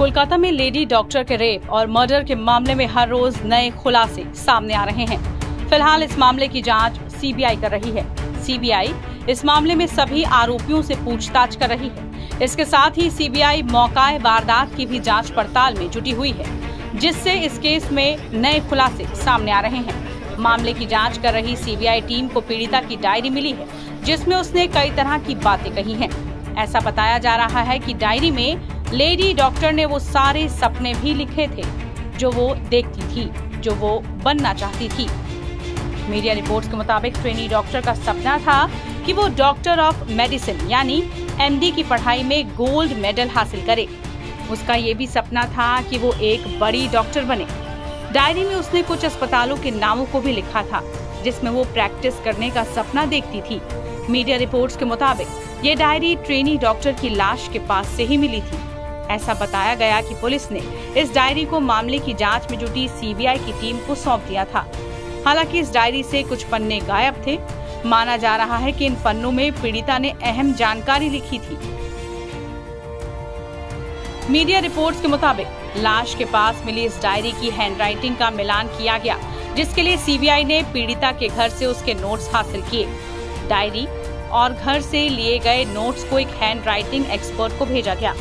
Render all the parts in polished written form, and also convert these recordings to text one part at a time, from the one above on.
कोलकाता में lady doctor के rape और मर्डर के मामले में हर रोज नए खुलासे सामने आ रहे हैं। फिलहाल इस मामले की जांच सीबीआई कर रही है। सीबीआई इस मामले में सभी आरोपियों से पूछताछ कर रही है। इसके साथ ही सीबीआई मौकाए वारदात की भी जांच पड़ताल में जुटी हुई है, जिससे इस केस में नए खुलासे सामने आ रहे हैं। मामले की जांच कर रही सीबीआई टीम को पीड़िता की डायरी मिली है, जिसमें उसने कई तरह की बातें कही हैं। ऐसा बताया जा रहा है कि डायरी में लेडी डॉक्टर ने वो सारे सपने भी लिखे थे जो वो देखती थी, जो वो बनना चाहती थी। मीडिया रिपोर्ट्स के मुताबिक ट्रेनी डॉक्टर का सपना था कि वो डॉक्टर ऑफ मेडिसिन यानी एमडी की पढ़ाई में गोल्ड मेडल हासिल करे। उसका ये भी सपना था कि वो एक बड़ी डॉक्टर बने। डायरी में उसने कुछ अस्पतालों के नामों को भी लिखा था, जिसमें वो प्रैक्टिस करने का सपना देखती थी। मीडिया रिपोर्ट्स के मुताबिक ये डायरी ट्रेनी डॉक्टर की लाश के पास से ही मिली थी। ऐसा बताया गया कि पुलिस ने इस डायरी को मामले की जांच में जुटी सीबीआई की टीम को सौंप दिया था। हालांकि इस डायरी से कुछ पन्ने गायब थे। माना जा रहा है कि इन पन्नों में पीड़िता ने अहम जानकारी लिखी थी। मीडिया रिपोर्ट्स के मुताबिक लाश के पास मिली इस डायरी की हैंडराइटिंग का मिलान किया गया, जिसके लिए सीबीआई ने पीड़िता के घर से उसके नोट्स हासिल किए। डायरी और घर से लिए गए नोट्स को एक हैंडराइटिंग एक्सपर्ट को भेजा गया।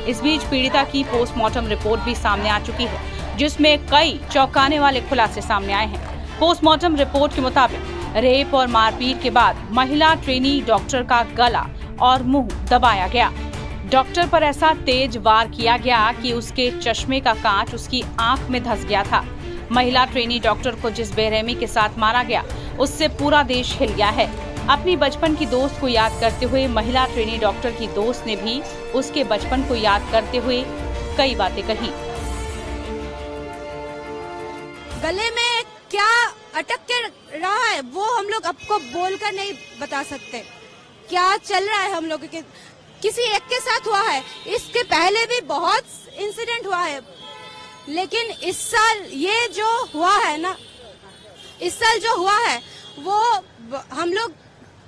इस बीच पीड़िता की पोस्टमार्टम रिपोर्ट भी सामने आ चुकी है, जिसमें कई चौंकाने वाले खुलासे सामने आए हैं। पोस्टमार्टम रिपोर्ट के मुताबिक रेप और मारपीट के बाद महिला ट्रेनी डॉक्टर का गला और मुंह दबाया गया। डॉक्टर पर ऐसा तेज वार किया गया कि उसके चश्मे का कांच उसकी आंख में धंस गया था। महिला ट्रेनी डॉक्टर को जिस बेरहमी के साथ मारा गया, उससे पूरा देश हिल गया है। अपनी बचपन की दोस्त को याद करते हुए महिला ट्रेनी डॉक्टर की दोस्त ने भी उसके बचपन को याद करते हुए कई बातें कही। गले में क्या अटक के रहा है वो हम लोग आपको बोलकर नहीं बता सकते। क्या चल रहा है हम लोग के किसी एक के साथ हुआ है, इसके पहले भी बहुत इंसिडेंट हुआ है, लेकिन इस साल ये जो हुआ है ना, इस साल जो हुआ है वो हम लोग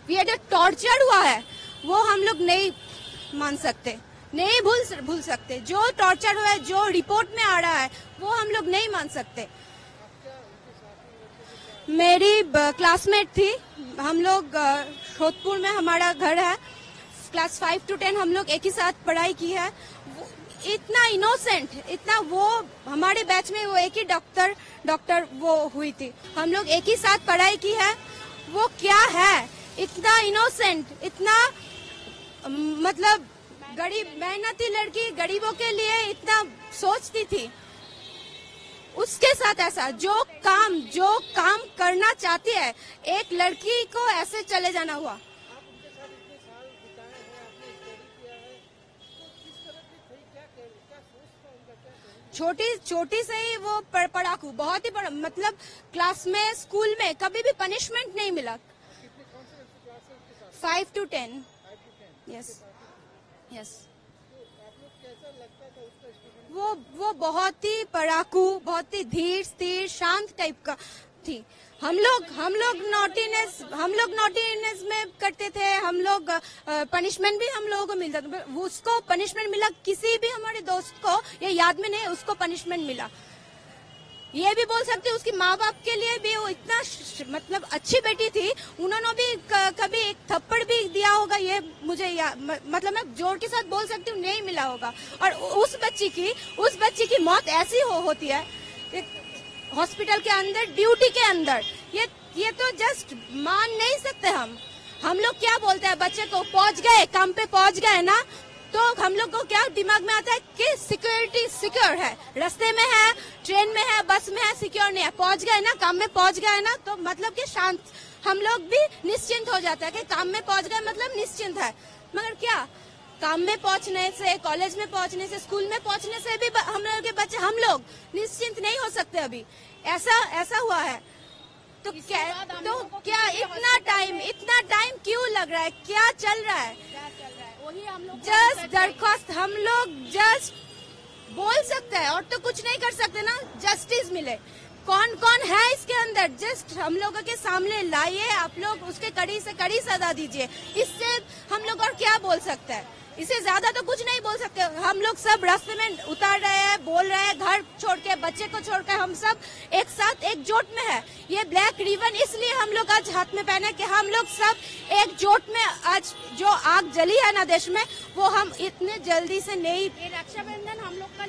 ये जो टॉर्चर हुआ है वो हम लोग नहीं मान सकते, नहीं भूल सकते। जो टॉर्चर हुआ है, जो रिपोर्ट में आ रहा है, वो हम लोग नहीं मान सकते। मेरी क्लासमेट थी, हम लोग जोधपुर में हमारा घर है, क्लास 5 to 10 हम लोग एक ही साथ पढ़ाई की है। इतना इनोसेंट, इतना वो हमारे बैच में वो एक ही डॉक्टर वो हुई थी। हम लोग एक ही साथ पढ़ाई की है। वो क्या है, इतना इनोसेंट, इतना मतलब गरीब मेहनती लड़की, गरीबों के लिए इतना सोचती थी। उसके साथ ऐसा जो काम करना चाहती है, एक लड़की को ऐसे चले जाना हुआ। छोटी से ही वो पढ़ाकू, बहुत ही बड़ा, मतलब क्लास में, स्कूल में कभी भी पनिशमेंट नहीं मिला। 5 to 10 यस। वो बहुत ही पढ़ाकू, बहुत ही धीर स्थिर शांत टाइप का थी। हम लोग नॉटीनेस में करते थे। हम लोग पनिशमेंट भी हम लोगों को मिलता था। उसको पनिशमेंट मिला, किसी भी हमारे दोस्त को ये याद में नहीं, उसको पनिशमेंट मिला। ये भी बोल सकते उसकी माँ बाप के लिए भी वो इतना मतलब अच्छी बेटी थी, उन्होंने भी कभी एक थप्पड़ भी दिया होगा, ये मुझे मतलब मैं जोर के साथ बोल सकती हूँ, नहीं मिला होगा। और उस बच्ची की मौत ऐसी होती है हॉस्पिटल के अंदर, ड्यूटी के अंदर। ये तो जस्ट मान नहीं सकते हम लोग क्या बोलते हैं बच्चे को, पहुंच गए, काम पे पहुंच गए ना, तो हम लोग को क्या दिमाग में आता है कि सिक्योरिटी सिक्योर है, रास्ते में है, ट्रेन में है, बस में है, सिक्योर नहीं है। पहुंच गए ना, काम में पहुंच गए ना, तो मतलब कि शांत, हम लोग भी निश्चिंत हो जाता है कि काम में पहुंच गए मतलब निश्चिंत है। मगर क्या, काम में पहुंचने से, कॉलेज में पहुंचने से, स्कूल में पहुंचने से भी हम लोग के बच्चे, हम लोग निश्चिंत नहीं हो सकते। अभी ऐसा हुआ है तो क्या इतना टाइम क्यों लग रहा है, क्या चल रहा है? वही हम लोग जस्ट दरख्वास्त, हम लोग जस्ट बोल सकते हैं और तो कुछ नहीं कर सकते ना। जस्टिस मिले, कौन है इसके अंदर, जस्ट हम लोगों के सामने लाइए, आप लोग उसके कड़ी से कड़ी सजा दीजिए। इससे हम लोग और क्या बोल सकते हैं? इससे ज्यादा तो कुछ नहीं बोल सकते। हम लोग सब रास्ते में उतर रहे हैं, बोल रहे हैं, घर छोड़ के, बच्चे को छोड़ के, हम सब एक साथ एकजुट में है। ये ब्लैक रिबन इसलिए हम लोग आज हाथ में पहने कि हम लोग सब एकजुट में आज जो आग जली है ना देश में, वो हम इतने जल्दी से नहीं। रक्षाबंधन हम लोग का